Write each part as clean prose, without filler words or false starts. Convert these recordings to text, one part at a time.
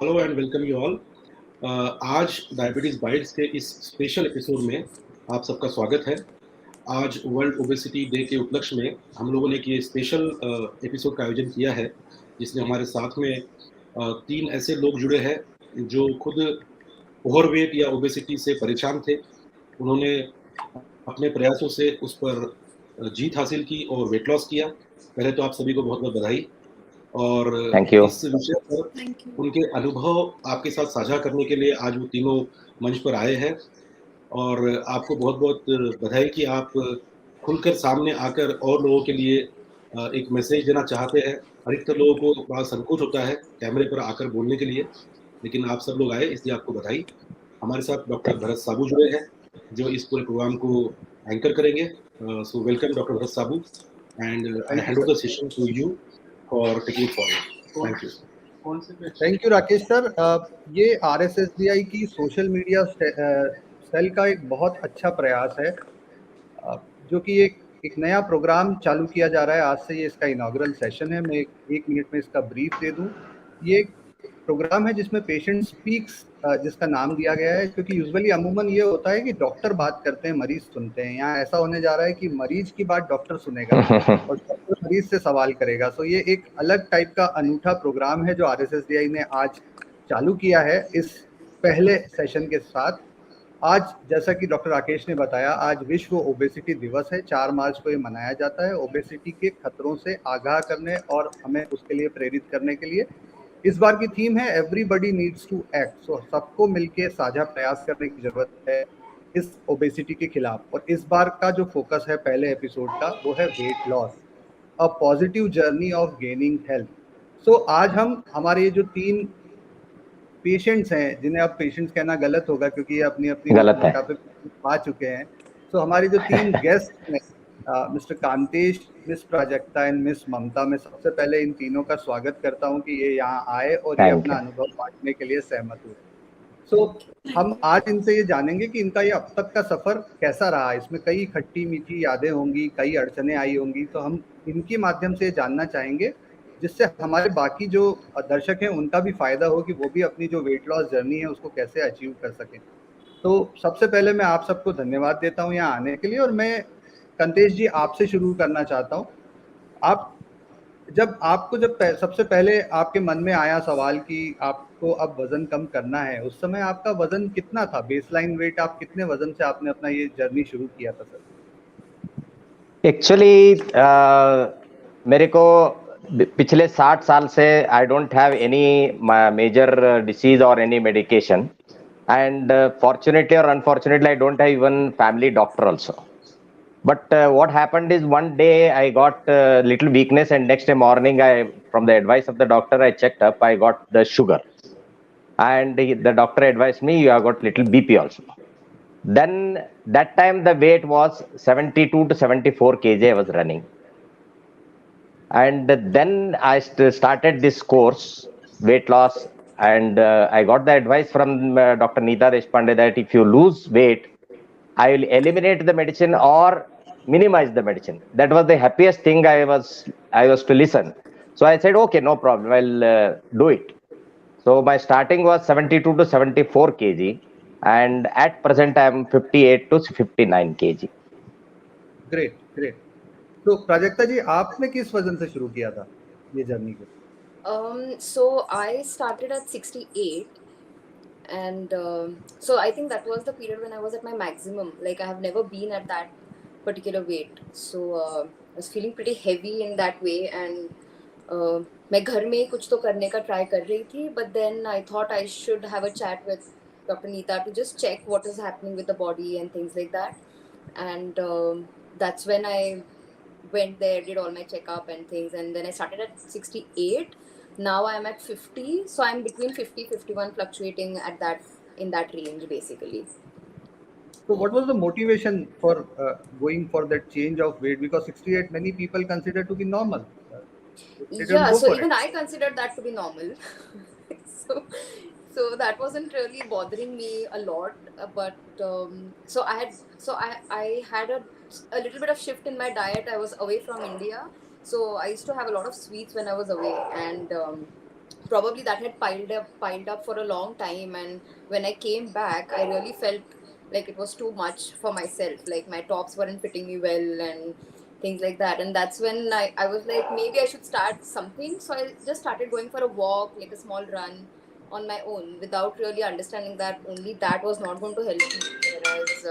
Hello and welcome you all. आज diabetes bytes के इस स्पेशल एपिसोड में आप सबका स्वागत है। आज वर्ल्ड ओबेसिटी डे के उपलक्ष्य में हम लोगों ने ये स्पेशल एपिसोड का आयोजन किया है, जिसमें हमारे साथ में तीन ऐसे लोग जुड़े हैं जो खुद ओवरवेट या ओबेसिटी से परेशान थे। उन्होंने अपने प्रयासों से उस पर जीत हासिल की और वेट लॉस किया। पहले तो आप सभी को बहुत बहुत बधाई। और थैंक यू। इस विषय पर उनके अनुभव आपके साथ साझा करने के लिए आज वो तीनों मंच पर आए हैं। और आपको बहुत बहुत बधाई कि आप खुलकर सामने आकर और लोगों के लिए एक मैसेज देना चाहते हैं। अधिकतर लोगों को बड़ा संकोच होता है कैमरे पर आकर बोलने के लिए, लेकिन आप सब लोग आए, इसलिए आपको बधाई। हमारे साथ डॉक्टर भरत साबू जुड़े हैं जो इस पूरे प्रोग्राम को एंकर करेंगे। So welcome doctor Bharat Sabu, and I hand over the session to you for taking forward. Thank you. Thank you Rakesh sir. ये RSSDI की सोशल मीडिया सेल का एक बहुत अच्छा प्रयास है, जो कि एक नया प्रोग्राम चालू किया जा रहा है। आज से ये इसका इनॉग्रल सेशन है। मैं एक मिनट में इसका ब्रीफ दे दूं। ये एक प्रोग्राम है जिसमें पेशेंट स्पीक्स, जिसका नाम दिया गया है, क्योंकि यूजुअली अमूमन ये होता है कि डॉक्टर बात करते हैं, मरीज सुनते हैं। यहाँ ऐसा होने जा रहा है कि मरीज की बात डॉक्टर सुनेगा और डॉक्टर मरीज से सवाल करेगा। सो ये एक अलग टाइप का अनूठा प्रोग्राम है जो RSSDI ने आज चालू किया है इस पहले सेशन के साथ। आज जैसा कि डॉक्टर राकेश ने बताया, आज विश्व ओबेसिटी दिवस है। 4 मार्च को ये मनाया जाता है, ओबेसिटी के खतरों से आगाह करने और हमें उसके लिए प्रेरित करने के लिए। इस बार की थीम है एवरीबडी नीड्स टू एक्ट। सो सबको मिलके साझा प्रयास करने की जरूरत है इस ओबेसिटी के खिलाफ। और इस बार का जो फोकस है पहले एपिसोड का, वो है weight loss, a positive journey of gaining health. So आज हम हमारे ये जो तीन पेशेंट्स हैं, जिन्हें अब पेशेंट्स कहना गलत होगा क्योंकि ये अपनी अपनी मोटापे पा चुके हैं। सो हमारे जो तीन गेस्ट हैं, mister Kantesh, miss Prajakta and miss Mamta, मैं सबसे पहले इन तीनों का स्वागत करता हूं कि ये यहाँ आए और ये अपना अनुभव बांटने के लिए सहमत हुए। सो हम आज इनसे ये जानेंगे कि इनका ये अब तक का सफर कैसा रहा। इसमें कई खट्टी मीठी यादें होंगी, कई अड़चने आई होंगी, तो हम इनके माध्यम से जानना चाहेंगे, जिससे हमारे बाकी जो दर्शक हैं उनका भी फायदा हो कि वो भी अपनी जो वेट लॉस जर्नी है उसको कैसे अचीव कर सकें। तो सबसे पहले मैं आप सबको धन्यवाद देता हूं यहाँ आने के लिए, और मैं कंतेश जी आपसे शुरू करना चाहता हूं। जब सबसे पहले आपके मन में आया सवाल कि आपको अब वजन कम करना है, उस समय आपका वजन कितना था? बेसलाइन वेट, आप कितने वजन से आपने अपना ये जर्नी शुरू किया था सर? एक्चुअली मेरे को पिछले 60 साल से I don't have any major disease और एनी मेडिकेशन, एंड फॉर्चुनेटली और unfortunately I don't have even family doctor also. But what happened is one day I got little weakness, and next day morning, from the advice of the doctor, I checked up. I got the sugar, and the doctor advised me you have got little BP also. Then that time the weight was 72 to 74 kg I was running, and then I started this course weight loss, and I got the advice from Dr. Neeta Deshpande that if you lose weight, I will eliminate the medicine or minimize the medicine. That was the happiest thing I was to listen. So I said, okay, no problem, I'll do it. So my starting was 72 to 74 kg, and at present I am 58 to 59 kg. Great great. तो प्राजक्ता जी, आपने किस वजन से शुरू किया था ये journey को? So I started at 68, and so I think that was the period when I was at my maximum. Like I have never been at that particular weight, so I was feeling pretty heavy in that way, and मैं घर में कुछ तो करने का try कर रही थी, but then I thought I should have a chat with Dr. Neeta to just check what is happening with the body and things like that. And that's when I went there, did all my checkup and things, and then I started at 68. Now I'm at 50, so I'm between 50-51, fluctuating at in that range basically. So what was the motivation for going for that change of weight? Because 68 many people consider to be normal. Yeah, so even I considered that to be normal. so that wasn't really bothering me a lot, but so I had a little bit of shift in my diet. I was away from India, so I used to have a lot of sweets when I was away, and probably that had piled up for a long time, and when I came back I really felt like it was too much for myself, like my tops weren't fitting me well and things like that. And that's when I was like, maybe I should start something. So I just started going for a walk, like a small run on my own, without really understanding that only that was not going to help me, whereas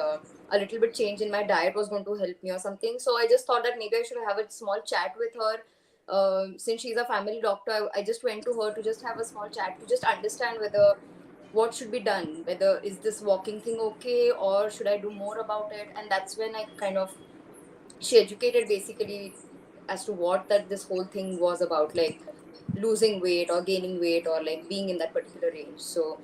a little bit change in my diet was going to help me or something. So I just thought that maybe I should have a small chat with her. Since she's a family doctor, I just went to her to just have a small chat to just understand whether what should be done, whether is this walking thing okay or should I do more about it. And that's when I kind of, she educated basically as to what that this whole thing was about, like losing weight or gaining weight or like being in that particular range. So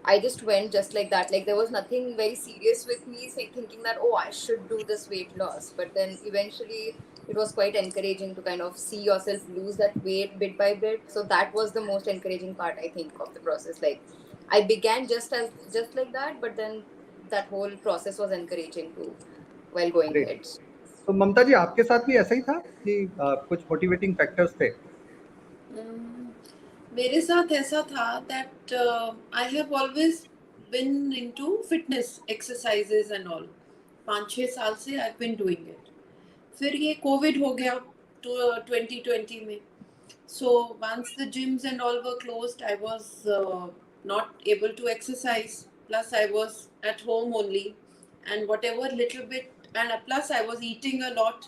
I just went just like that. Like there was nothing very serious with me thinking that, oh, I should do this weight loss. But then eventually it was quite encouraging to kind of see yourself lose that weight bit by bit. So that was the most encouraging part, I think, of the process. Like I began just like that, but then that whole process was encouraging too while going great. ahead. तो ममता जी, आपके साथ भी ऐसा ही था कि कुछ motivating factors थे? मेरे साथ ऐसा था that I have always been into fitness exercises and all. 5-6 साल से I've been doing it. फिर ये कोविड हो गया तो 2020 में. So once the gyms and all were closed, I was not able to exercise. Plus I was at home only, and whatever little bit, and plus I was eating a lot.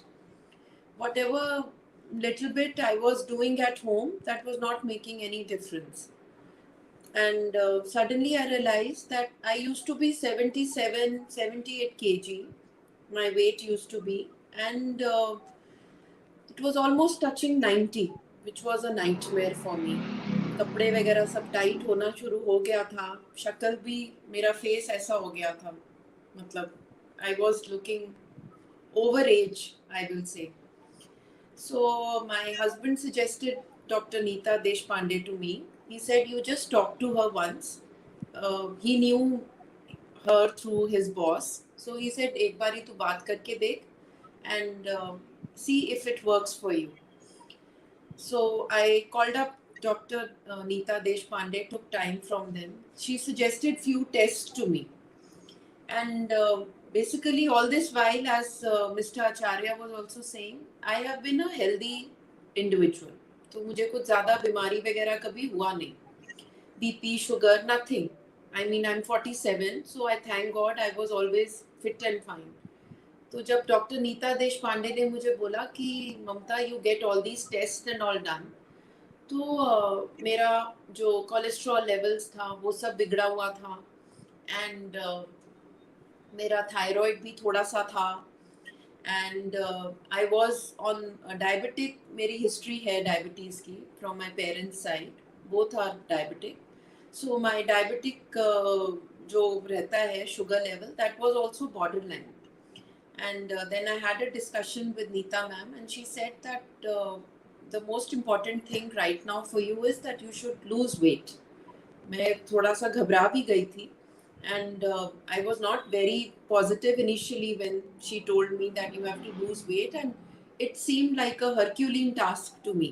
Whatever little bit I was doing at home, that was not making any difference. And suddenly I realized that I used to be 77, 78 kg. My weight used to be, and it was almost touching 90, which was a nightmare for me. कपड़े वगैरह सब tight होना शुरू हो गया था, शक्ल भी मेरा फेस ऐसा हो गया था, मतलब I was looking over age, I will say. So my husband suggested Dr. Neeta Deshpande to me. He said, you just talk to her once. He knew her through his boss. So he said, एक बारी तू बात करके देख and see if it works for you. So I called up Dr. Neeta Deshpande, took time from them. She suggested few tests to me. And basically all this while, as Mr. Acharya was also saying, I have been a healthy individual. तो मुझे कुछ ज़्यादा बीमारी वगैरह कभी हुआ नहीं. BP, sugar, nothing. I mean, I'm 47, so I thank God I was always fit and fine. तो जब डॉक्टर नीता देशपांडे ने मुझे बोला कि Mamta you get all these test and all done, तो मेरा जो कोलेस्ट्रॉल लेवल्स था वो सब बिगड़ा हुआ था, एंड मेरा थायराइड भी थोड़ा सा था, and I was on diabetic. मेरी हिस्ट्री है डायबिटीज़ की from my parents side, both are diabetic. So my diabetic जो रहता है sugar level, that was also borderline. And then I had a discussion with Neeta ma'am, and she said that the most important thing right now for you is that you should lose weight. मैं थोड़ा सा घबरा भी गई थी, and I was not very positive initially when she told me that you have to lose weight, and it seemed like a Herculean task to me.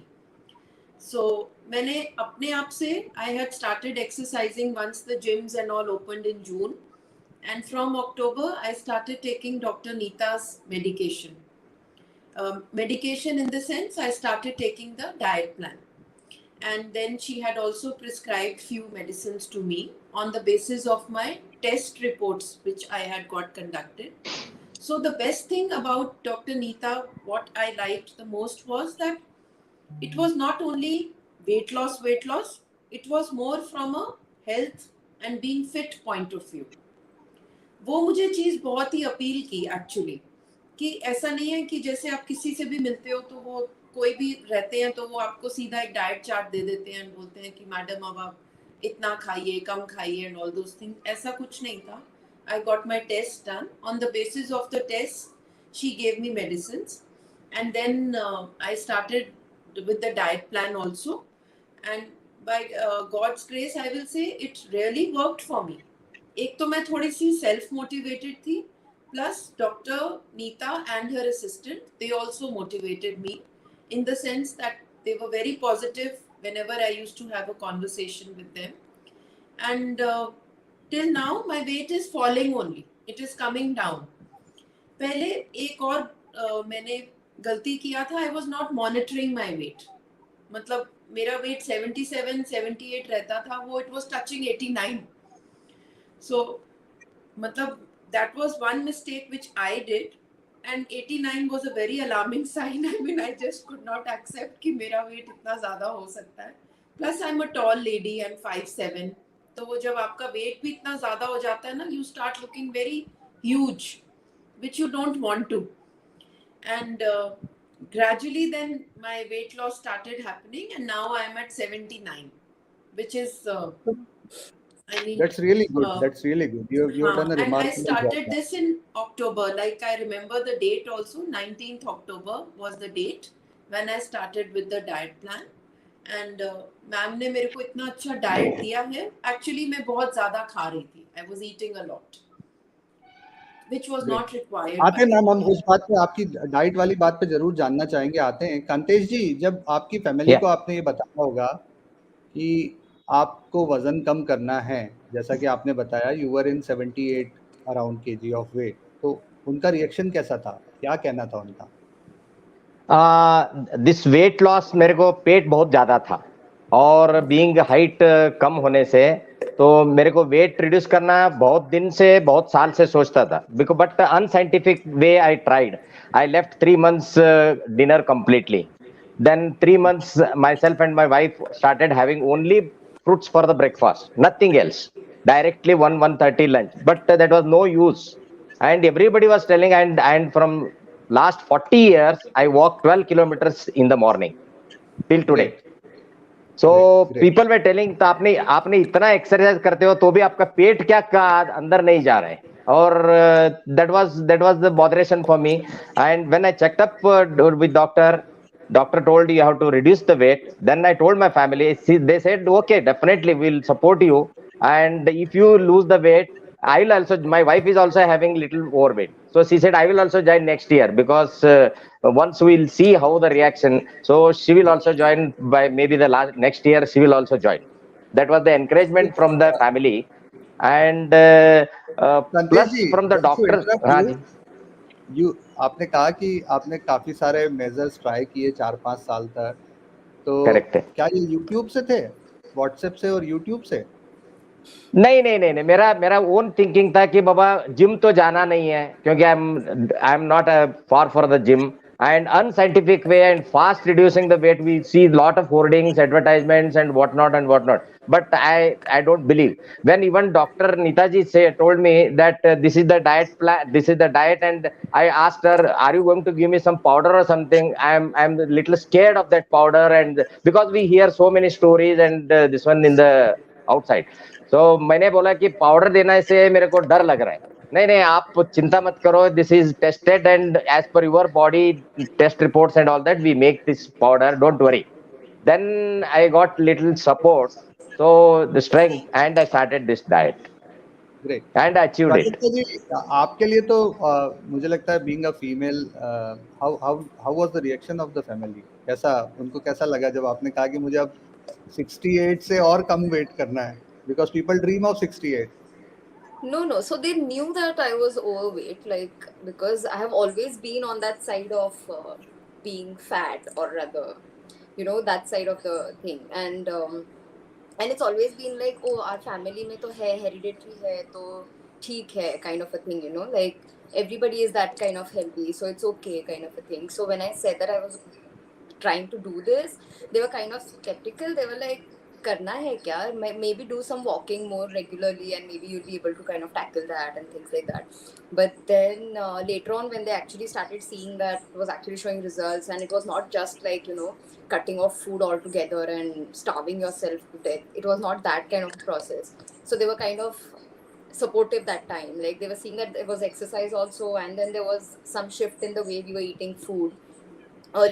So मैंने अपने आप से, I had started exercising once the gyms and all opened in June. And from October, I started taking Dr. Neeta's medication. Medication in the sense, I started taking the diet plan. And then she had also prescribed few medicines to me on the basis of my test reports, which I had got conducted. So the best thing about Dr. Neeta, what I liked the most was that it was not only weight loss, it was more from a health and being fit point of view. वो मुझे चीज़ बहुत ही appeal की actually, कि ऐसा नहीं है कि जैसे आप किसी से भी मिलते हो तो वो कोई भी रहते हैं तो वो आपको सीधा एक डाइट चार्ट दे देते हैं, बोलते हैं कि मैडम अब आप इतना खाइए, कम खाइए एंड ऑल दोस थिंग्स. ऐसा कुछ नहीं था. I got my test done. On the basis of the test she gave me medicines, and then I started with the diet plan also, and by God's grace I will say it really worked for me. एक तो मैं थोड़ी सी self motivated थी, plus doctor Neeta and her assistant, they also motivated me in the sense that they were very positive whenever I used to have a conversation with them. And till now my weight is falling only. It is coming down. पहले एक और मैंने गलती किया था. I was not monitoring my weight. मतलब मेरा weight 77, 78 रहता था. वो it was touching 89. So मतलब that was one mistake which I did. And 89 was a very alarming sign. I mean, I just could not accept कि मेरा weight इतना ज़्यादा हो सकता है. Plus I'm a tall lady and 5'7". तो वो जब आपका weight भी इतना ज़्यादा हो जाता है ना, you start looking very huge, which you don't want to. And gradually then my weight loss started happening, and now I'm at 79, which is I mean, that's really good. That's really good. You've done a and I remarkable started job. this in October. Like I remember the date also. 19th October was the date when I started with the diet plan. And ma'am ने मेरे को इतना अच्छा diet दिया है. Actually मैं बहुत ज़्यादा खा रही थी. I was eating a lot, which was not required. आते हैं मैम, हम उस बात पे, आपकी डाइट वाली बात पे जरूर जानना चाहेंगे. आते हैं कांतेश जी, जब आपकी फैमिली को आपने ये बताया होगा कि आपको वजन कम करना है, जैसा कि आपने बताया you were in 78 around KG of weight, तो उनका रिएक्शन कैसा था, क्या कहना था उनका? दिस वेट लॉस, मेरे को पेट बहुत ज्यादा था और बीइंग हाइट कम होने से तो मेरे को वेट रिड्यूस करना बहुत दिन से, बहुत साल से सोचता था. Because but unscientific way I tried. I left 3 months dinner completely. Then 3 months, myself and my wife started having only fruits for the breakfast, nothing else. Directly 1:30 lunch, but that was no use. And everybody was telling, and from last 40 years, I walk 12 kilometers in the morning till today. So people were telling, तो आपने इतना exercise करते हो तो भी आपका पेट क्या का अंदर नहीं जा रहा है. और that was the botheration for me. And when I checked up with doctor told you have to reduce the weight. Then I told my family. They said, okay, definitely we'll support you, and if you lose the weight, I will also. My wife is also having little overweight, so she said I will also join next year, because once we'll see how the reaction. So she will also join by maybe the next year. She will also join. That was the encouragement from the family, and plus from the doctor. आपने कहा कि आपने काफी सारे measures try किए 4-5 साल तक, तो करेक्ट है. क्या ये यूट्यूब से थे, व्हाट्सएप से और यूट्यूब से? नहीं, मेरा ओन थिंकिंग था कि बाबा जिम तो जाना नहीं है, क्योंकि I am not for the gym. And unscientific way and fast reducing the weight, we see lot of hoardings, advertisements and whatnot. But I don't believe. When even Dr. Neetaji told me that this is the diet plan, this is the diet, and I asked her, are you going to give me some powder or something? I'm a little scared of that powder, and because we hear so many stories and this one in the outside. तो मैंने बोला कि powder देने से मेरे को डर लग रहा है. नहीं, आप चिंता मत करो, this is tested and as per your body test reports and all that, we make this powder, don't worry. Then I got little support, so the strength, and I started this diet. Great. And I achieved it. आपके लिए तो मुझे लगता है, being a female, how was the reaction of the family? उनको कैसा लगा जब आपने कहा कि मुझे अब 68 से और कम वेट करना है? Because people dream of 68. No. So they knew that I was overweight, like, because I have always been on that side of being fat, or rather, that side of the thing. And it's always been like, oh, our family mein to hai, hereditary hai, to theek hai, kind of a thing, like everybody is that kind of healthy, so it's okay, kind of a thing. So when I said that I was trying to do this, they were kind of skeptical. They were like, करना है क्या, maybe do some walking more regularly and maybe you'll be able to kind of tackle that and things like that. But then later on, when they actually started seeing that it was actually showing results, and it was not just like cutting off food altogether and starving yourself to death, it was not that kind of process. So they were kind of supportive that time. Like, they were seeing that there was exercise also, and then there was some shift in the way we were eating food.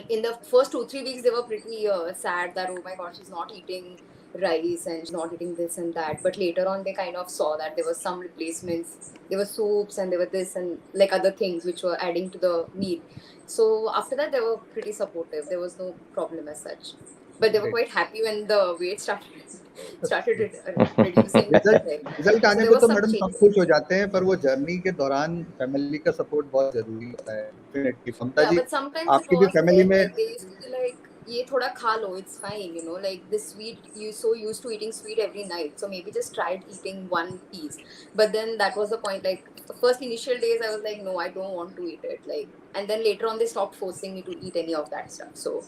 In the first 2-3 weeks, they were pretty sad that, oh my god, she's not eating rice and she's not eating this and that. But later on, they kind of saw that there was some replacements. There were soups and there were this and like other things which were adding to the meal. So after that, they were pretty supportive. There was no problem as such. But they were quite happy when the weight started reducing. Result आने पे तो madam सब कुछ हो जाते हैं, पर वो जर्नी के दौरान फैमिली का सपोर्ट बहुत जरूरी होता है डेफिनेटली। ममता जी, आपकी भी फैमिली में ये थोड़ा खा लो, it's fine, you know, like this sweet, you so used to eating sweet every night, so maybe just tried eating one piece. But then that was the point, like the first initial days I was like, no, I don't want to eat it, like, and then later on they stopped forcing me to eat any of that stuff. So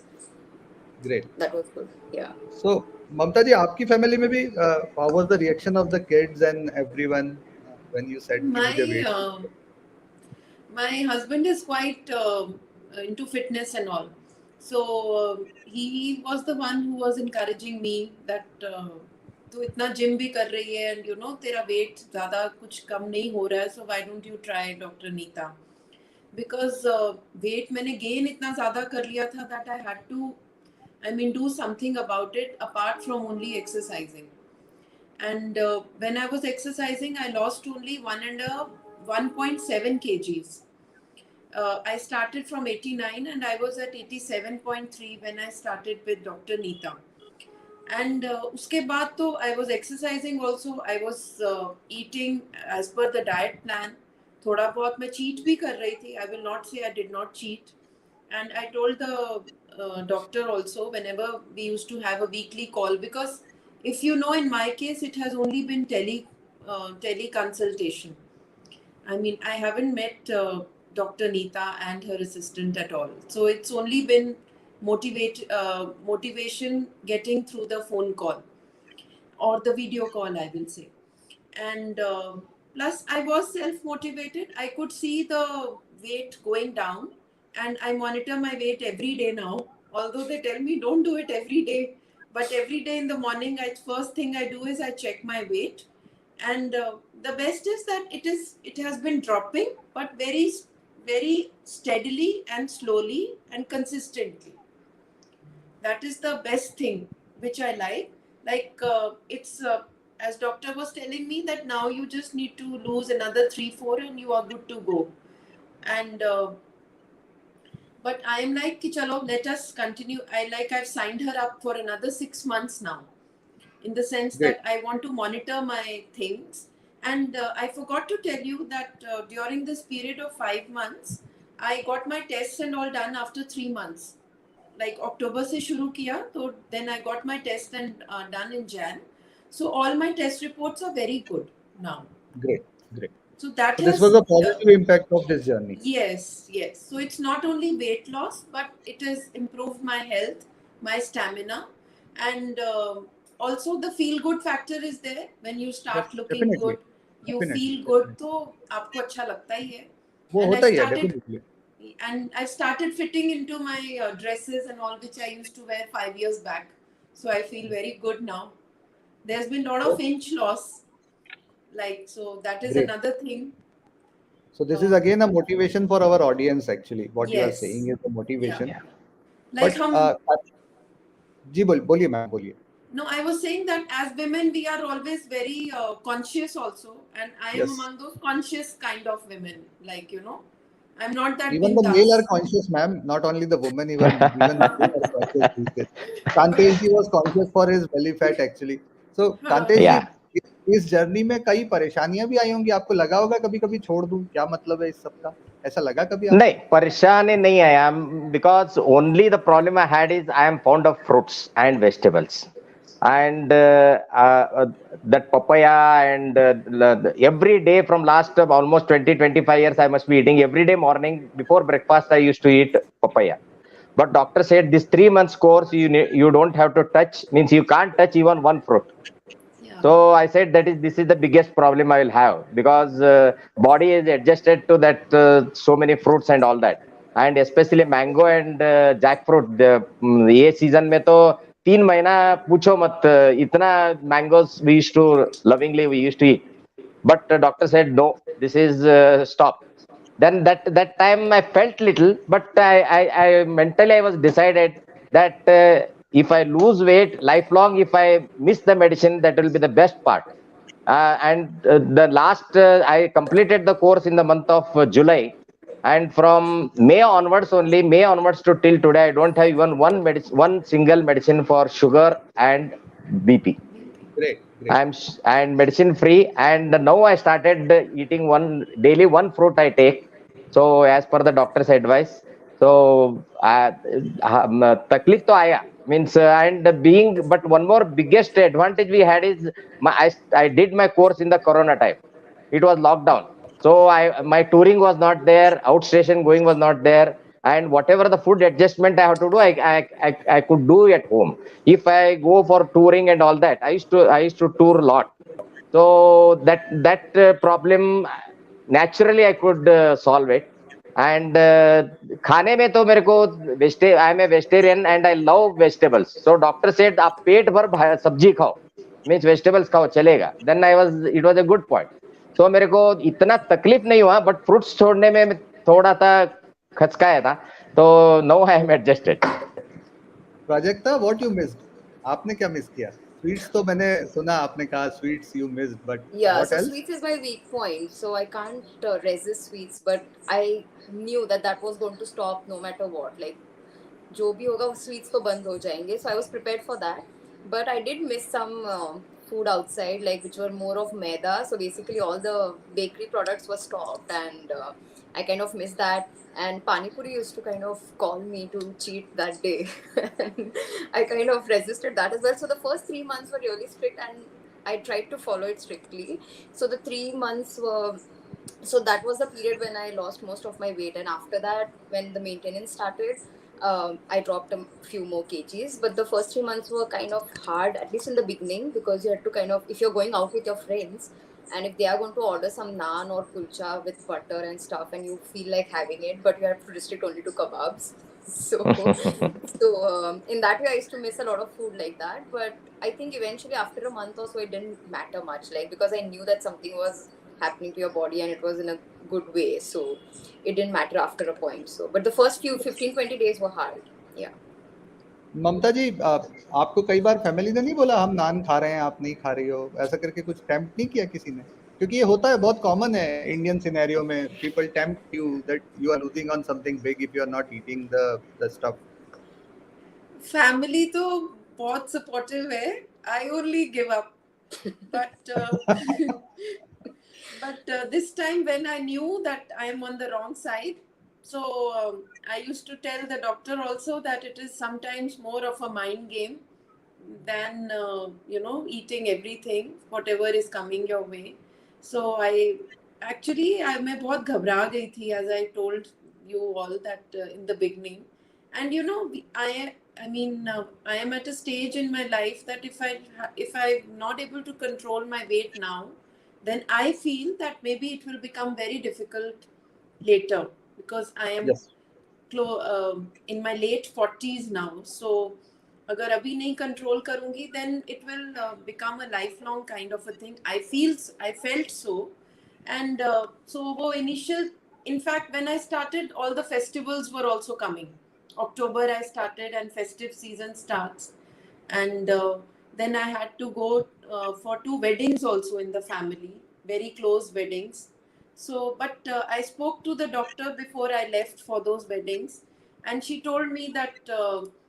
great, that was good. Yeah. So Mamta ji, आपकी family में भी how was the reaction of the kids and everyone when you said my husband is quite into fitness and all. So he was the one who was encouraging me that तू इतना gym भी कर रही है and you know तेरा weight ज़्यादा कुछ कम नहीं हो रहा है, so why don't you try Dr. Neeta? Because weight मैंने gain इतना ज़्यादा कर लिया था that I had to, I mean, do something about it apart from only exercising. And when I was exercising, I lost only 1.7 kgs. I started from 89 and I was at 87.3 when I started with Dr. Neeta. And uske baad to I was exercising also. I was eating as per the diet plan. Thoda bahut मैं cheat भी कर रही थी. I will not say I did not cheat. And I told the doctor also whenever we used to have a weekly call, because if you know, in my case, it has only been tele consultation. I mean, I haven't met Dr. Neeta and her assistant at all. So it's only been motivation getting through the phone call or the video call, I will say. And plus, I was self-motivated. I could see the weight going down. And I monitor my weight every day now. Although they tell me don't do it every day, but every day in the morning, first thing I do is I check my weight, and the best is that it has been dropping, but very very steadily and slowly and consistently. That is the best thing which I like. Like it's as doctor was telling me that now you just need to lose another 3-4 and you are good to go. And but I am like, chalo, let us continue. I've signed her up for another 6 months now, in the sense that I want to monitor my things. And I forgot to tell you that during this period of 5 months, I got my tests and all done after 3 months. Like October se shuru kiya, so then I got my test and done in Jan. So all my test reports are very good now. Great. So that this was a positive impact of this journey. Yes. So it's not only weight loss, but it has improved my health, my stamina, and also the feel good factor is there. When you start looking good, you feel good, तो आपको अच्छा लगता ही है. वो होता ही है, definitely. And I started fitting into my dresses and all, which I used to wear 5 years back. So I feel very good now. There's been a lot of inch loss. Like, so that is another thing. So this is again a motivation for our audience, actually. What you are saying is a motivation. Yeah. Like जी बोलिए ma'am, बोलिए. No, I was saying that as women, we are always very conscious also. And I am among those conscious kind of women. Like, you know, I'm not that. Even the male are conscious, ma'am. Not only the women, even the men are conscious. Kantesh ji was conscious for his belly fat, actually. So Kantesh ji, इस journey में कई परेशानियां भी आई होंगी, आपको लगा होगा कभी कभी छोड़ दूं, क्या मतलब है इस सब का, ऐसा लगा कभी आपको? नहीं, परेशानी नहीं आया, because only the problem I had is I am fond of fruits and vegetables, and that papaya, and every day from last almost 20-25 years I must be eating every day morning before breakfast. I used to eat papaya, but doctor said this 3 months course you don't have to touch, means you can't touch even one fruit. So I said this is the biggest problem I will have, because body is adjusted to that so many fruits and all that, and especially mango and jackfruit. ये season में तो 3 महीना पूछो मत, इतना mangoes we used to eat, but the doctor said no, this is stop. Then that time I felt little, but I mentally I was decided that if I lose weight lifelong, if I miss the medicine, that will be the best part. The last, I completed the course in the month of July, and from May onwards to till today, I don't have even one single medicine for sugar and BP. Great. And medicine free, and now I started eating daily one fruit I take, so as per the doctor's advice. So taklif to aaya means, but one more biggest advantage we had is I did my course in the corona time. It was lockdown, so my touring was not there, outstation going was not there, and whatever the food adjustment I have to do, I could do at home. If I go for touring and all that, I used to tour a lot. So that problem, naturally I could solve it. And खाने में तो मेरे को I am a vegetarian and I love vegetables. So doctor said आप पेट भर सब्जी खाओ, means vegetables खाओ चलेगा. Then it was a good point. So मेरे को इतना तकलीफ नहीं हुआ, but fruits छोड़ने में थोड़ा सा खचकाया था. तो now I am adjusted. Prajakta, what you missed? आपने क्या मिस किया? Sweets तो मैंने सुना आपने कहा sweets you missed, but yeah, what so else? sweets is my weak point, so I can't resist sweets, but I knew that was going to stop no matter what. Like जो भी होगा sweets तो बंद हो जाएंगे, so I was prepared for that. But I did miss some food outside, like which were more of maida. So basically all the bakery products were stopped, and I kind of missed that. And Pani Puri used to kind of call me to cheat that day. And I kind of resisted that as well. So the first 3 months were really strict, and I tried to follow it strictly. So the 3 months were, so that was the period when I lost most of my weight. And after that, when the maintenance started, I dropped a few more kgs. But the first 3 months were kind of hard, at least in the beginning, because you had to kind of, if you're going out with your friends, and if they are going to order some naan or kulcha with butter and stuff, and you feel like having it, but you have to restrict only to kebabs. So in that way, I used to miss a lot of food like that. But I think eventually, after a month or so, it didn't matter much, like, because I knew that something was happening to your body and it was in a good way. So it didn't matter after a point. So, but the first few 15-20 days were hard. Yeah. ममता जी, आपको कई बार family ने नहीं बोला हम नान खा रहे हैं आप नहीं खा रही हो, ऐसा करके कुछ टेम्प्ट नहीं किया किसी ने? क्योंकि ये होता है, बहुत कॉमन है इंडियन सिनेरियो में. People tempt you that you are losing on something big if you are not eating the stuff. Family तो बहुत सपोर्टिव है. I only give up. But this time when I knew that I am on the wrong side, so I used to tell the doctor also that it is sometimes more of a mind game than eating everything whatever is coming your way. So मैं बहुत घबरा गई थी, as I told you all that in the beginning. And I am at a stage in my life that if I'm not able to control my weight now, then I feel that maybe it will become very difficult later, because I am in my late 40s now. So अगर अभी नहीं control करूँगी, then it will become a lifelong kind of a thing. I felt so. And so वो initial, in fact, when I started, all the festivals were also coming. October I started and festive season starts. And then I had to go for 2 weddings also in the family, very close weddings. So, but I spoke to the doctor before I left for those weddings, and she told me that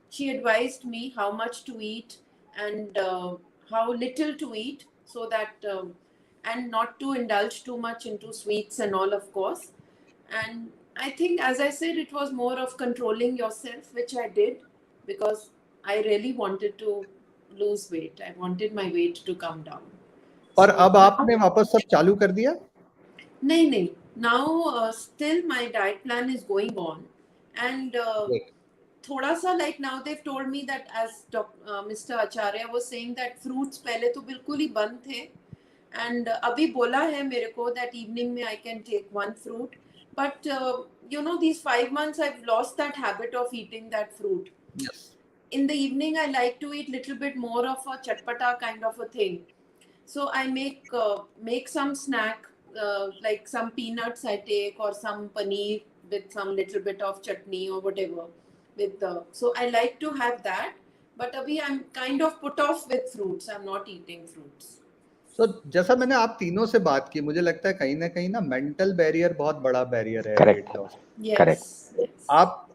she advised me how much to eat and how little to eat, so that and not to indulge too much into sweets and all, of course. And I think, as I said, it was more of controlling yourself, which I did, because I really wanted to lose weight. I wanted my weight to come down. और अब आपने वापस सब चालू कर दिया? नहीं. Now still my diet plan is going on, and थोड़ा सा, like, now they've told me that, as Mr. Acharya was saying, that fruits पहले तो बिल्कुल ही बंद थे, and अभी बोला है मेरे को that evening में I can take 1 fruit, but these 5 months I've lost that habit of eating that fruit. Yes. In the evening I like to eat little bit more of a chatpata kind of a thing. So I make some snack, like some peanuts I take, or some paneer with some little bit of chutney or whatever. So I like to have that, But abhi I'm kind of put off with fruits. I'm not eating fruits. तो जैसा मैंने आप तीनों से बात की, मुझे लगता है कहीं ना मेंटल बैरियर बहुत बड़ा बैरियर है Correct. Weight loss. Correct. Yes.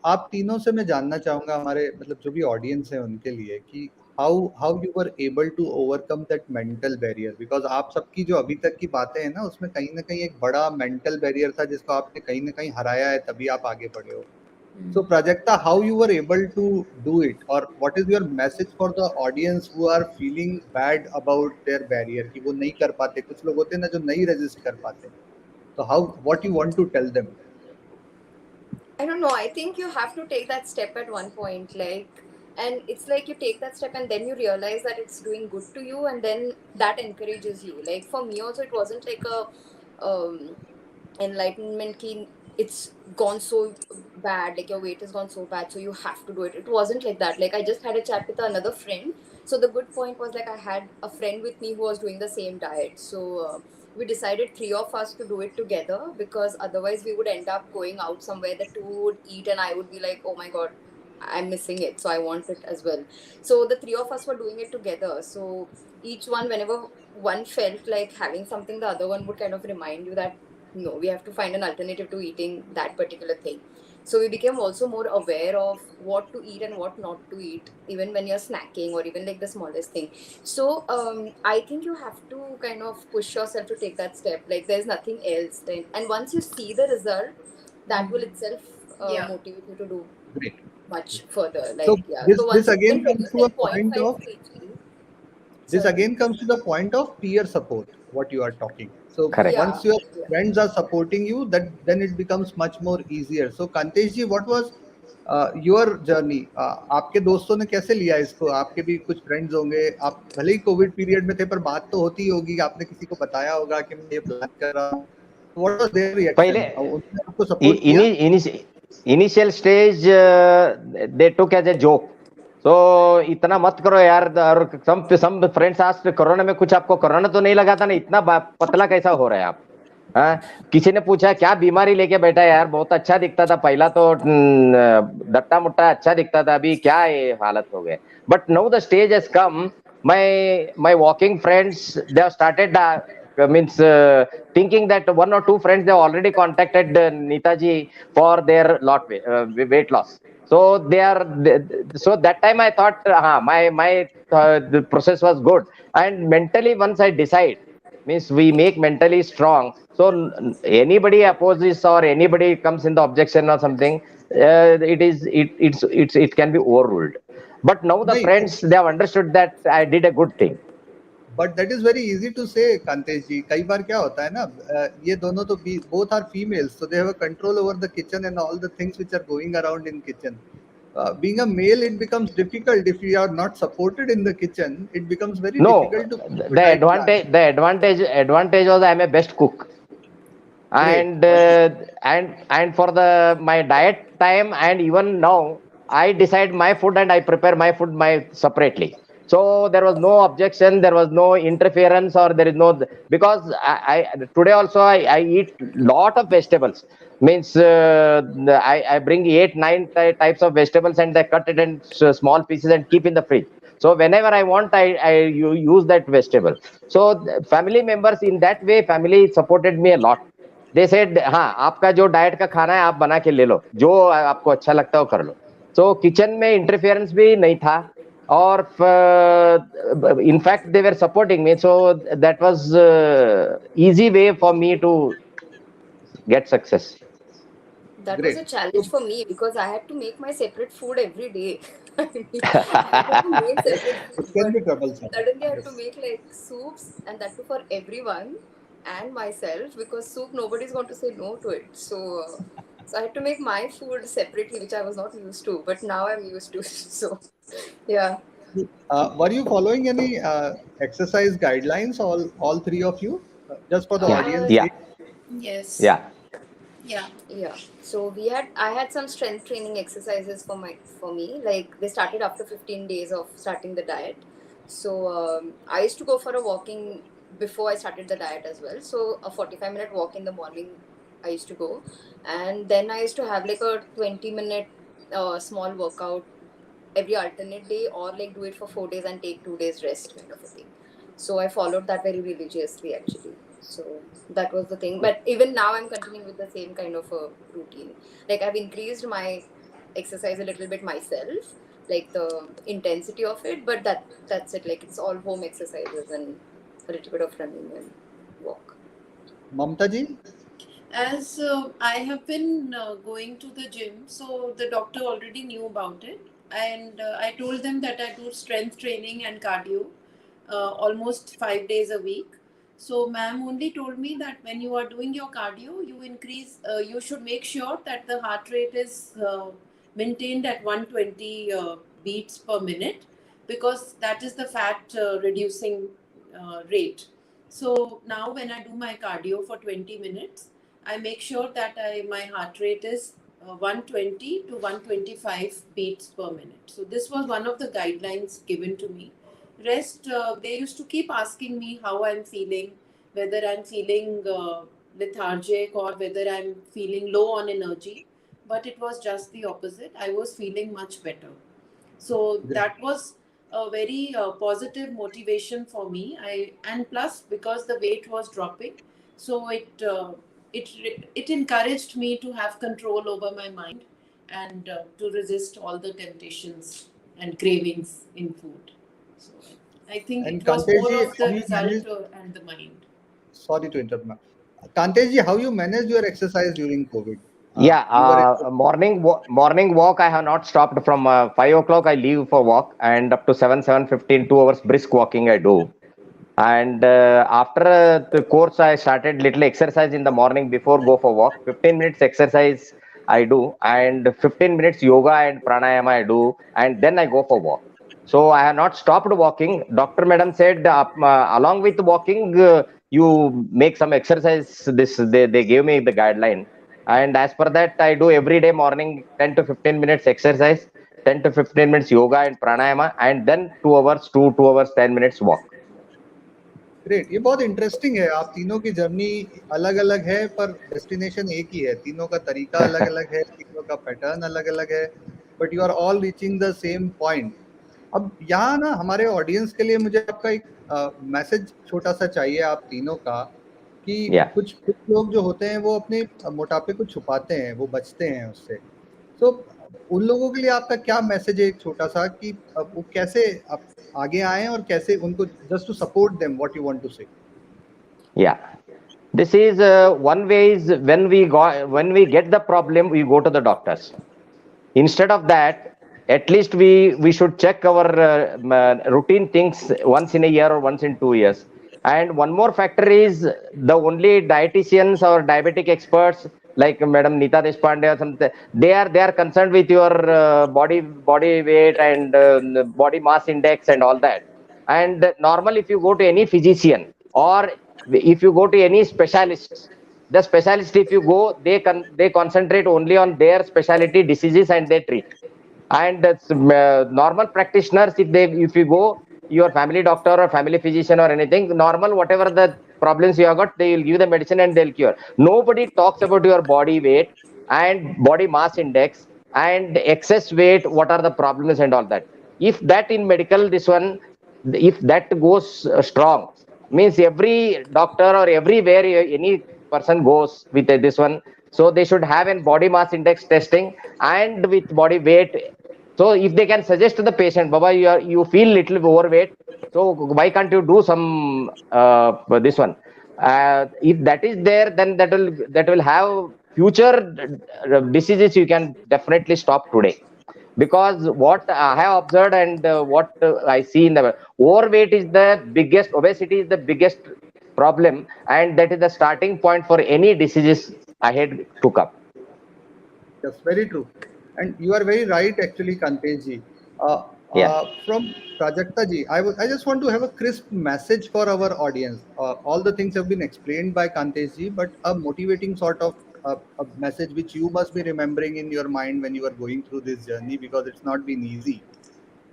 आप तीनों से मैं जानना चाहूंगा, हमारे मतलब जो भी ऑडियंस है उनके लिए, कि how you were able to overcome that mental barrier, because आप सबकी जो अभी तक की बातें हैं ना, उसमें कहीं ना कहीं एक बड़ा मेंटल बैरियर था जिसको आपने कहीं ना कहीं हराया है, तभी आप आगे बढ़े हो। So Prajakta, how you were able to do it, or what is your message for the audience who are feeling bad about their barrier कि वो नहीं कर पाते, कुछ लोग होते हैं ना जो नहीं resist कर पाते, तो what you want to tell them? I don't know. I think you have to take that step at one point, like, and it's like you take that step and then you realize that it's doing good to you, and then that encourages you. Like for me also, it wasn't like a enlightenment key. It's gone so bad, like your weight has gone so bad, so you have to do it. It wasn't like that. Like I just had a chat with another friend. So the good point was like I had a friend with me who was doing the same diet. So we decided three of us to do it together, because otherwise we would end up going out somewhere, the two would eat and I would be like, oh my god, I'm missing it, so I want it as well. So the three of us were doing it together. So each one, whenever one felt like having something, the other one would kind of remind you that no, we have to find an alternative to eating that particular thing. So we became also more aware of what to eat and what not to eat, even when you're snacking or even like the smallest thing. So I think you have to kind of push yourself to take that step. Like there's nothing else. Then, and once you see the result, that will itself Yeah. motivate you to do Great. much further. So Like yeah. this So once you again can comes reduce to a like 0.5 point of kg. this Sorry. again comes to the point of peer support, what you are talking. So Correct. once your Yeah. friends are supporting you, that then it becomes much more easier. So Kantesh ji, what was your journey? आपके दोस्तों ने कैसे लिया इसको? आपके भी कुछ friends होंगे, आप भले ही कोविड पीरियड में थे, पर बात तो होती होगी, आपने किसी को बताया होगा कि मैं ये प्लान कर रहा हूँ। What was their पहले reaction? उन्होंने आपको सपोर्ट किया? Initial stage they took as a joke, तो इतना मत करो यार। और सम फ्रेंड्स आस्क्ड, कोरोना में कुछ आपको कोरोना तो नहीं लगा था ना, इतना पतला कैसा हो रहा है आप? हाँ, किसी ने पूछा क्या बीमारी लेके बैठा है यार, बहुत अच्छा दिखता था पहला तो, दट्टा मुट्टा अच्छा दिखता था, अभी क्या ये हालत हो गए। But now the stage has come, my walking friends, they have started means thinking that one or two friends, they have already contacted Neetaji for their weight loss. So so that time I thought my the process was good, and mentally once I decide, means we make mentally strong, so anybody opposes or anybody comes in the objection or something, it can be overruled. But now the नहीं, friends, they have understood that I did a good thing. But that is very easy to say Kantesh जी। कई बार क्या होता है ना, ये दोनों तो both are females, so they have a control over the kitchen and all the things which are going around in kitchen. Being a male, it becomes difficult if you are not supported in the kitchen. It becomes very No, difficult to keep a the diet plan. advantage was I am a best cook. And and for my diet time, and even now I decide my food and I prepare my food separately. So there was no objection, there was no interference, or there is no, because I today also I eat lot of vegetables. Means I bring 8-9 types of vegetables and I cut it in small pieces and keep in the fridge. So whenever I want, I use that vegetable. So family members, in that way family supported me a lot. They said हाँ, आपका जो diet का खाना है आप बना के ले लो, जो आपको अच्छा लगता है वो कर लो। सो किचन में इंटरफेरेंस भी नहीं था, और in fact they were supporting me, so that was easy way for me to get success. That was Great. a challenge for me because I had to make my separate food every day. I mean, I never made separate It food, can but be troublesome. suddenly I had to Yes. make like soups, and that too for everyone and myself, because soup nobody's going to say no to it. So I had to make my food separately, which I was not used to, but now I'm used to. So yeah. Were you following any exercise guidelines, all three of you? Just for the Yeah, audience yeah, sake. Yes. yeah. Yeah. So I had some strength training exercises for me. Like they started after 15 days of starting the diet. So I used to go for a walking before I started the diet as well. So a 45-minute walk in the morning I used to go, and then I used to have like a 20-minute small workout every alternate day, or like do it for 4 days and take 2 days rest kind of a thing. So I followed that very religiously actually. So that was the thing. But even now I'm continuing with the same kind of a routine. Like I've increased my exercise a little bit myself, like the intensity of it, but that's it. Like it's all home exercises and a little bit of running and walk. Mamta ji? As I have been going to the gym, so the doctor already knew about it, and I told them that I do strength training and cardio almost 5 days a week. So, ma'am only told me that when you are doing your cardio, you should make sure that the heart rate is maintained at 120 beats per minute, because that is the fat reducing rate. So, now when I do my cardio for 20 minutes, I make sure that my heart rate is 120 to 125 beats per minute. So this was one of the guidelines given to me. Rest, they used to keep asking me how I'm feeling, whether I'm feeling lethargic or whether I'm feeling low on energy. But it was just the opposite. I was feeling much better. So that was a very positive motivation for me. And plus, because the weight was dropping, so it encouraged me to have control over my mind and to resist all the temptations and cravings in food. So I think And it was Kantesh more ji, of the how you manage? result and the mind. Sorry to interrupt, ma'am. Kantesh ji, how you managed your exercise during COVID? Yeah, You were able morning walk. I have not stopped from 5 o'clock. I leave for walk, and up to 7:15, 2 hours brisk walking I do. And after the course, I started little exercise in the morning before go for walk. 15 minutes exercise I do, and 15 minutes yoga and pranayama I do, and then I go for walk. So I have not stopped walking. Doctor Madam said along with walking, you make some exercise. This they gave me the guideline, and as per that, I do every day morning 10 to 15 minutes exercise, 10 to 15 minutes yoga and pranayama, and then 2 hours, 2 hours 10 minutes walk. Great. ये बहुत interesting है, आप तीनों की journey अलग अलग है पर डेस्टिनेशन एक ही है, तीनों का तरीका अलग अलग है, तीनों का पैटर्न अलग अलग है, but you are all reaching the same point. अब यहाँ ना हमारे ऑडियंस के लिए मुझे आपका एक मैसेज छोटा सा चाहिए आप तीनों का, कि कुछ लोग जो होते हैं वो अपने मोटापे को छुपाते हैं, वो बचते हैं उससे। तो उन लोगों के लिए आपका क्या मैसेज है एक छोटा सा, कि वो कैसे आप आगे आए और कैसे उनको, just to support them, what you want to say? Yeah, this is one way is when we get the problem, we go to the doctors. Instead of that, at least we should check our routine things once in a year or once in 2 years. And one more factor is the only dietitians or diabetic experts like Madam Nita Deshpande or something, they are concerned with your body weight and body mass index and all that. And normal, if you go to any physician or if you go to any specialist, the specialist, if you go, they concentrate only on their specialty diseases and they treat. And normal practitioners, if you go your family doctor or family physician or anything, normal whatever the problems you have got, they will give the medicine and they'll cure. Nobody talks about your body weight and body mass index and excess weight, what are the problems and all that. If that in medical, this one, if that goes strong, means every doctor or everywhere any person goes with this one, so they should have a body mass index testing and with body weight. So if they can suggest to the patient, Baba, you feel little overweight, so why can't you do some this one? If that is there, then that will have future diseases you can definitely stop today. Because what I have observed and what I see in the overweight is the biggest, obesity is the biggest problem, and that is the starting point for any diseases ahead to come. Yes, very true. And you are very right actually, Kantesh ji. From Prajakta ji, I just want to have a crisp message for our audience. All the things have been explained by Kantesh ji, but a motivating sort of a message which you must be remembering in your mind when you are going through this journey, because it's not been easy.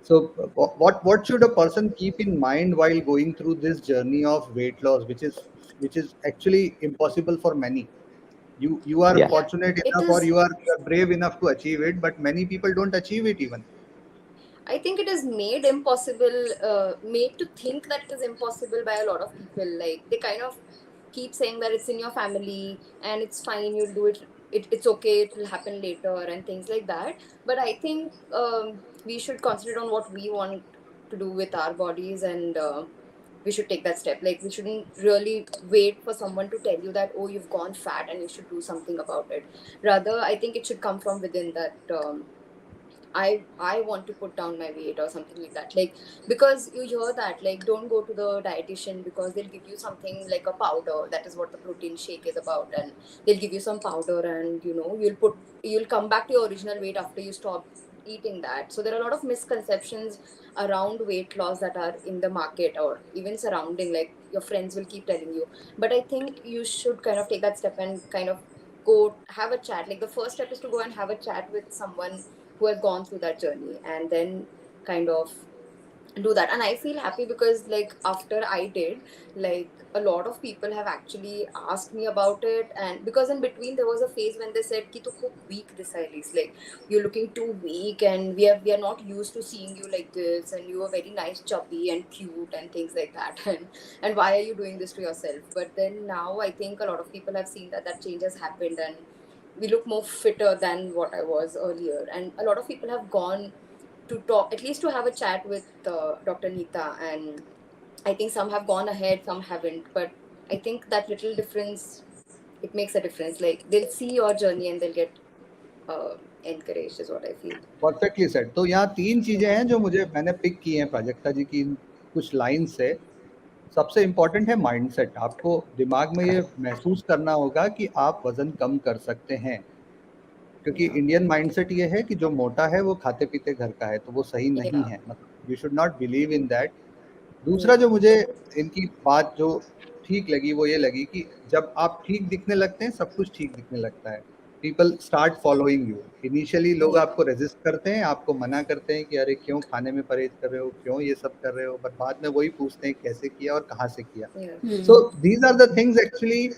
So what should a person keep in mind while going through this journey of weight loss, which is actually impossible for many? You are fortunate enough, or you are brave enough to achieve it, but many people don't achieve it even. I think it is made impossible, made to think that it is impossible by a lot of people. Like they kind of keep saying that it's in your family and it's fine, you'll do it. It's okay, it will happen later and things like that. But I think we should concentrate on what we want to do with our bodies, and we should take that step. Like we shouldn't really wait for someone to tell you that, oh, you've gone fat and you should do something about it. Rather, I think it should come from within, that I want to put down my weight or something like that. Like, because you hear that, like, don't go to the dietitian because they'll give you something like a powder. That is what the protein shake is about, and they'll give you some powder, and you'll come back to your original weight after you stop eating that. So there are a lot of misconceptions around weight loss that are in the market or even surrounding. Like your friends will keep telling you, but I think you should kind of take that step and kind of go have a chat. Like the first step is to go and have a chat with someone who has gone through that journey, and then kind of do that. And I feel happy because, like, after I did, like, a lot of people have actually asked me about it. And because in between there was a phase when they said ki tu khub weak this is, like, you're looking too weak, and we are not used to seeing you like this, and you are very nice, chubby and cute and things like that. And why are you doing this to yourself? But then now I think a lot of people have seen that change has happened, and we look more fitter than what I was earlier. And a lot of people have gone to talk, at least to have a chat with Dr. Neeta, and I think some have gone ahead, some haven't. But I think that little difference, it makes a difference. Like they'll see your journey and they'll get encouraged, is what I feel. Perfectly said. तो यहाँ 3 चीजें हैं जो मैंने pick की हैं प्राजक्ता जी की कुछ लाइन से। सबसे इम्पोर्टेंट है माइंडसेट। आपको दिमाग में ये महसूस करना होगा कि आप वजन कम कर सकते हैं, क्योंकि इंडियन माइंडसेट ये है कि जो मोटा है वो खाते पीते घर का है, तो वो सही नहीं है। मतलब you should not believe in that. दूसरा जो मुझे इनकी बात जो ठीक लगी वो ये लगी कि जब आप ठीक दिखने लगते हैं सब कुछ ठीक दिखने लगता है। People start following you. Initially लोग आपको रेजिस्ट करते हैं, आपको मना करते हैं कि अरे क्यों खाने में परहेज कर रहे हो, क्यों ये सब कर रहे हो, बट बाद में वही पूछते हैं कैसे किया और कहाँ से किया। So these are the things actually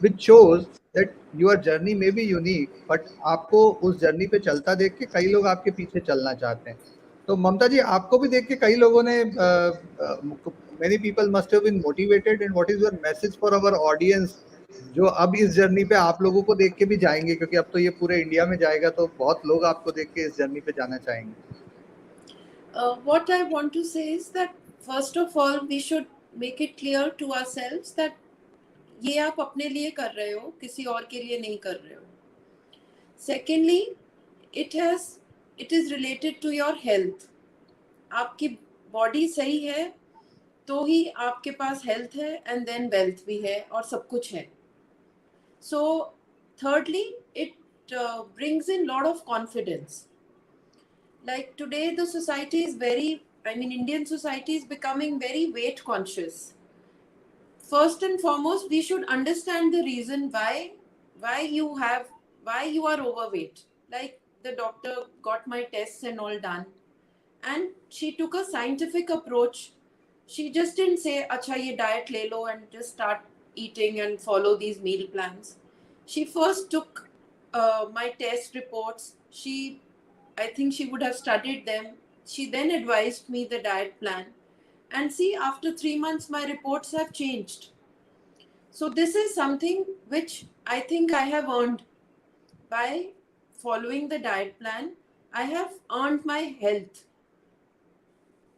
which shows that your journey may be unique, but आपको उस जर्नी पे चलता देख के कई लोग आपके पीछे चलना चाहते हैं। तो ममता जी, आपको भी देख के कई लोगों ने many people must have been motivated, and what is your message for our audience जो अब इस जर्नी पे आप लोगों को देख के भी जाएंगे, क्योंकि अब तो ये पूरे इंडिया में जाएगा, तो बहुत लोग आपको देख के इस जर्नी पे जाना चाहेंगे। What I want to say is that first of all we should make it clear to ourselves that ये आप अपने लिए कर रहे हो, किसी और के लिए नहीं कर रहे हो। Secondly, it is related to your health. आपकी बॉडी सही है तो ही आपके पास हेल्थ है, एंड देन वेल्थ भी है और सब कुछ है। सो thirdly, it brings in lot of confidence. Like today the society is Indian society is becoming very weight conscious. First and foremost, we should understand the reason why you are overweight. Like the doctor got my tests and all done, and she took a scientific approach. She just didn't say acha ye diet le lo and just start eating and follow these meal plans. She first took my test reports. I think she would have studied them. She then advised me the diet plan, and see, after 3 months my reports have changed. So this is something which I think I have earned by following the diet plan. I have earned my health,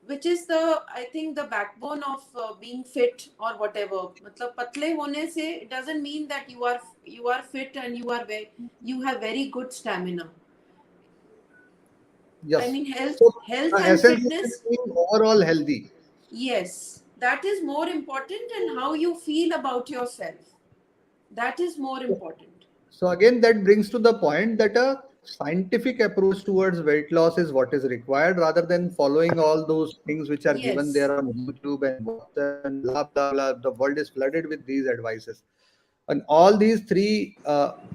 which is I think the backbone of being fit or whatever. मतलब पतले होने से it doesn't mean that you are fit and you have very good stamina. Yes. I mean health and fitness, being overall healthy. Yes, that is more important, and how you feel about yourself, that is more important. So again, that brings to the point that a scientific approach towards weight loss is what is required, rather than following all those things which are given there on YouTube and WhatsApp and blah blah blah. The world is flooded with these advices, and all these three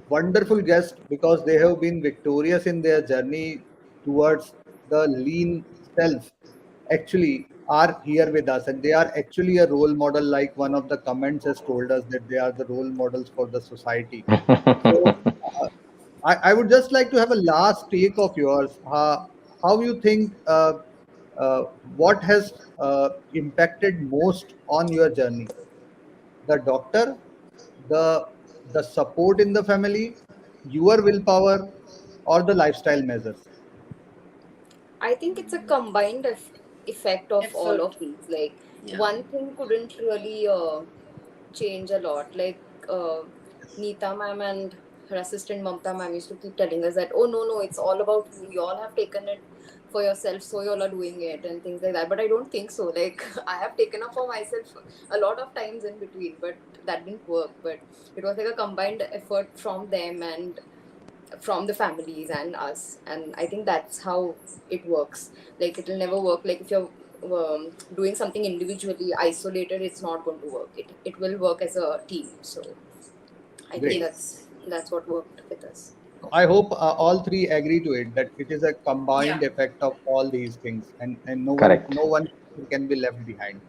wonderful guests, because they have been victorious in their journey towards the lean self, actually are here with us, and they are actually a role model. Like one of the comments has told us that they are the role models for the society. So I would just like to have a last take of yours. How you think what has impacted most on your journey? The doctor, the support in the family, your willpower, or the lifestyle measures? I think it's a combined effect of all of these. Like, Yeah. one thing couldn't really change a lot. Like, Neeta ma'am and her assistant Mamta ma'am used to keep telling us that, oh no, it's all about you. You all have taken it for yourself, so you all are doing it and things like that. But I don't think so. Like, I have taken up for myself a lot of times in between, but that didn't work. But it was like a combined effort from them and from the families and us, and I think that's how it works. Like, it'll never work. Like, if you're doing something individually isolated, it's not going to work. It will work as a team. So I Great. think that's what worked with us. I hope all three agree to it, that it is a combined Yeah. effect of all these things, and Correct. no one can be left behind.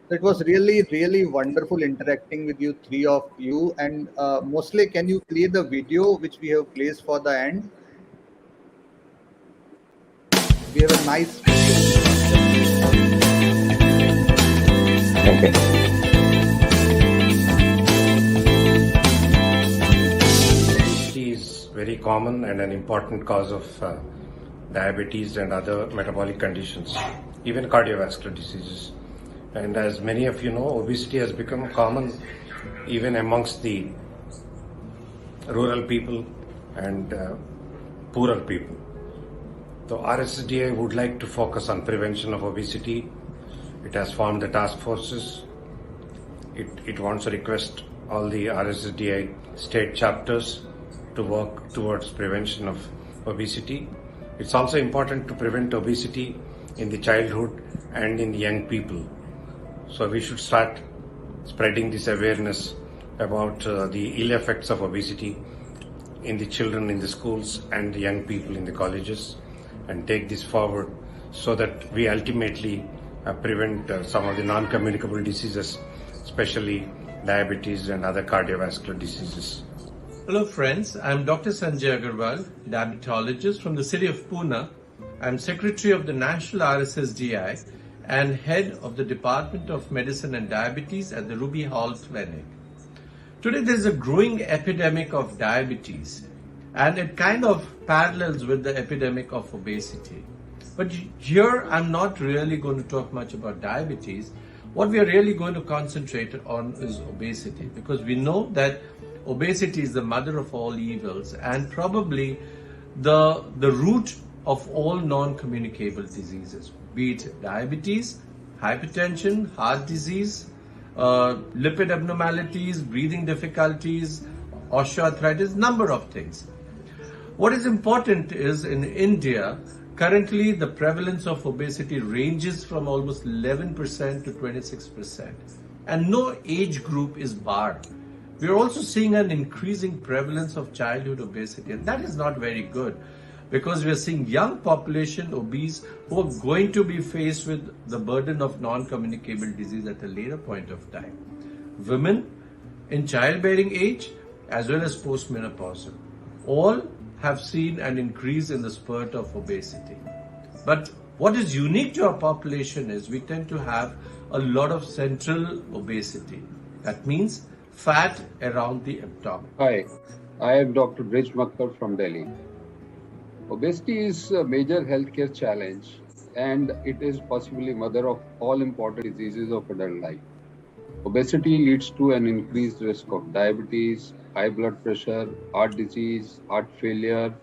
So it was really wonderful interacting with you, three of you. And mostly, can you play the video which we have placed for the end? We have a nice video. Thank you. Obesity is very common and an important cause of diabetes and other metabolic conditions, even cardiovascular diseases. And as many of you know, obesity has become common even amongst the rural people and poorer people. So RSSDI would like to focus on prevention of obesity. It has formed the task forces. It wants to request all the RSSDI state chapters to work towards prevention of obesity. It's also important to prevent obesity in the childhood and in young people. So we should start spreading this awareness about the ill effects of obesity in the children in the schools and the young people in the colleges, and take this forward so that we ultimately prevent some of the non-communicable diseases, especially diabetes and other cardiovascular diseases. Hello friends, I'm Dr. Sanjay Agarwal, diabetologist from the city of Pune. I'm Secretary of the National RSSDI and Head of the Department of Medicine and Diabetes at the Ruby Hall Clinic. Today there's a growing epidemic of diabetes, and it kind of parallels with the epidemic of obesity. But here I'm not really going to talk much about diabetes. What we are really going to concentrate on is obesity, because we know that obesity is the mother of all evils and probably the root of all non-communicable diseases, be it diabetes, hypertension, heart disease, lipid abnormalities, breathing difficulties, osteoarthritis, number of things. What is important is, in India, currently the prevalence of obesity ranges from almost 11% to 26%, and no age group is barred. We are also seeing an increasing prevalence of childhood obesity, and that is not very good, because we are seeing young population obese who are going to be faced with the burden of non-communicable disease at a later point of time. Women in childbearing age as well as postmenopausal, all have seen an increase in the spurt of obesity. But what is unique to our population is we tend to have a lot of central obesity. That means fat around the abdomen. Hi, I am Dr. Brij Makkar from Delhi. Obesity is a major healthcare challenge, and it is possibly mother of all important diseases of adult life. Obesity leads to an increased risk of diabetes, high blood pressure, heart disease, heart failure,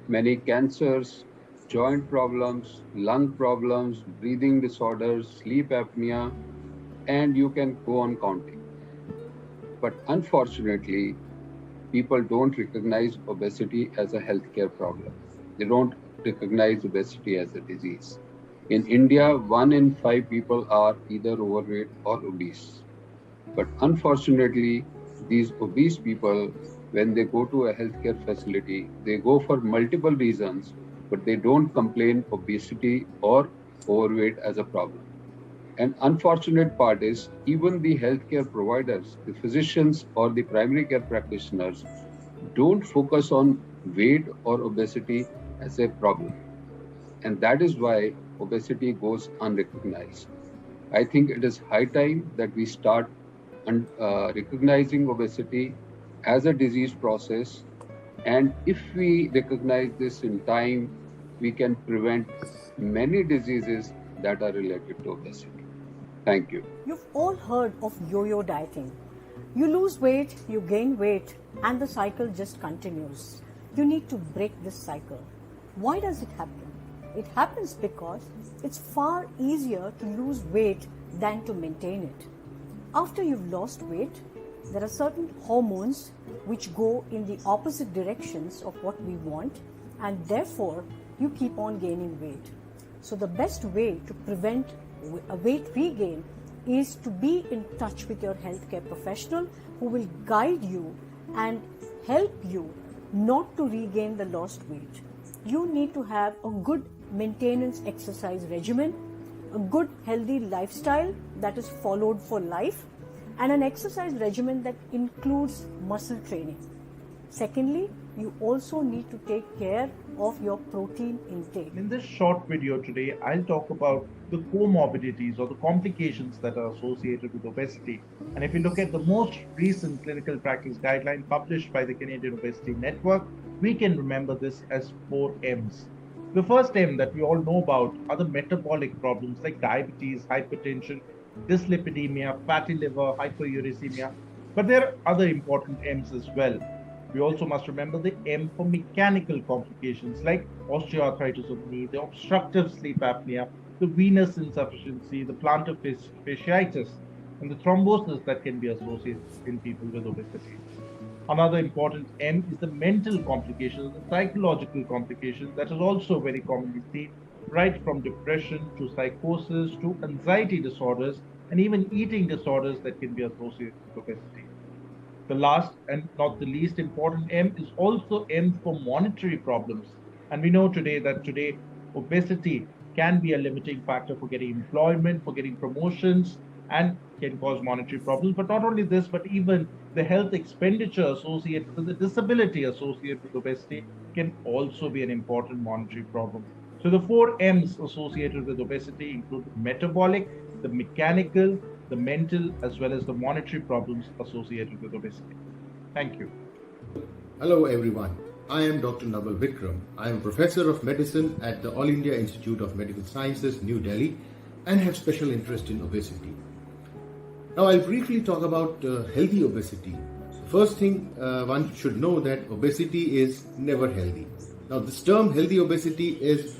many cancers, joint problems, lung problems, breathing disorders, sleep apnea, and you can go on counting. But unfortunately, people don't recognize obesity as a healthcare problem. They don't recognize obesity as a disease. In India, 1 in 5 people are either overweight or obese. But unfortunately, these obese people, when they go to a healthcare facility, they go for multiple reasons, but they don't complain obesity or overweight as a problem. An unfortunate part is even the healthcare providers, the physicians or the primary care practitioners don't focus on weight or obesity as a problem. And that is why obesity goes unrecognized. I think it is high time that we start recognizing obesity as a disease process. And if we recognize this in time, we can prevent many diseases that are related to obesity. Thank you. You've all heard of yo-yo dieting. You lose weight, you gain weight, and the cycle just continues. You need to break this cycle. Why does it happen? It happens because it's far easier to lose weight than to maintain it. After you've lost weight, there are certain hormones which go in the opposite directions of what we want, and therefore you keep on gaining weight. So the best way to prevent a weight regain is to be in touch with your healthcare professional who will guide you and help you not to regain the lost weight. You need to have a good maintenance exercise regimen, a good healthy lifestyle that is followed for life, and an exercise regimen that includes muscle training. Secondly, you also need to take care of your protein intake. In this short video today, I'll talk about the comorbidities or the complications that are associated with obesity. And if you look at the most recent clinical practice guideline published by the Canadian Obesity Network, we can remember this as 4 M's. The first M that we all know about are the metabolic problems like diabetes, hypertension, dyslipidemia, fatty liver, hyperuricemia. But there are other important M's as well. We also must remember the M for mechanical complications like osteoarthritis of the knee, the obstructive sleep apnea, the venous insufficiency, the plantar fasciitis, and the thrombosis that can be associated in people with obesity. Another important M is the mental complications, the psychological complications that is also very commonly seen, right from depression to psychosis to anxiety disorders and even eating disorders that can be associated with obesity. The last and not the least important M is also M for monetary problems. And we know that obesity can be a limiting factor for getting employment, for getting promotions, and can cause monetary problems. But not only this, but even the health expenditure associated with the disability associated with obesity can also be an important monetary problem. So the 4 M's associated with obesity include the metabolic, the mechanical, the mental, as well as the monetary problems associated with obesity. Thank you. Hello everyone. I am Dr. Naval Vikram. I am Professor of Medicine at the All India Institute of Medical Sciences, New Delhi, and have special interest in obesity. Now I'll briefly talk about healthy obesity. First thing one should know that obesity is never healthy. Now this term healthy obesity is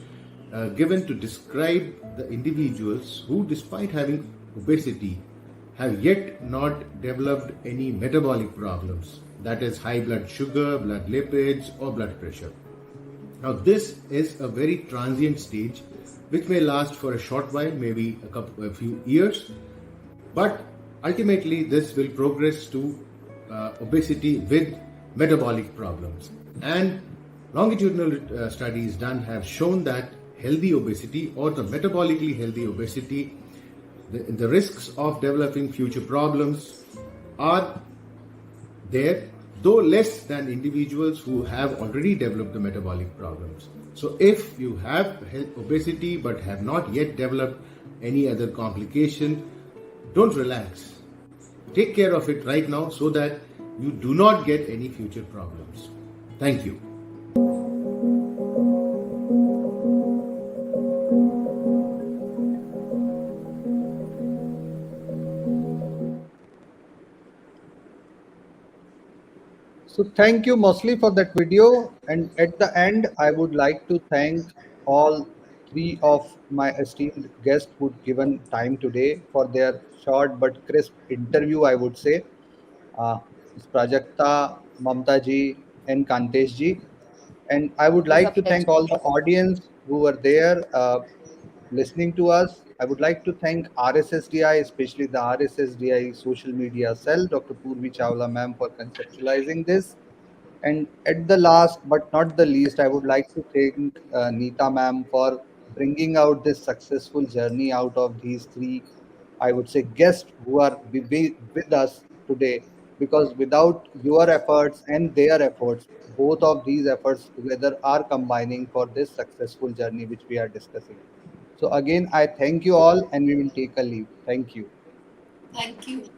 given to describe the individuals who, despite having obesity, have yet not developed any metabolic problems, that is high blood sugar, blood lipids or blood pressure. Now this is a very transient stage which may last for a short while, maybe a few years, but ultimately this will progress to obesity with metabolic problems. And longitudinal studies done have shown that healthy obesity or the metabolically healthy obesity, the risks of developing future problems are there, though less than individuals who have already developed the metabolic problems. So if you have obesity but have not yet developed any other complication, don't relax. Take care of it right now so that you do not get any future problems. Thank you. So thank you mostly for that video, and at the end I would like to thank all 3 of my esteemed guests who've given time today for their short but crisp interview, I would say. Ms. Prajakta, Mamta ji and Kantesh ji. And I would like to thank all the audience who were there listening to us. I would like to thank RSSDI, especially the RSSDI social media cell, Dr. Purvi Chawla ma'am, for conceptualizing this. And at the last but not the least, I would like to thank Neeta ma'am for bringing out this successful journey out of these 3, I would say, guests who are with us today. Because without your efforts and their efforts, both of these efforts together are combining for this successful journey which we are discussing. So again, I thank you all and we will take a leave. Thank you. Thank you.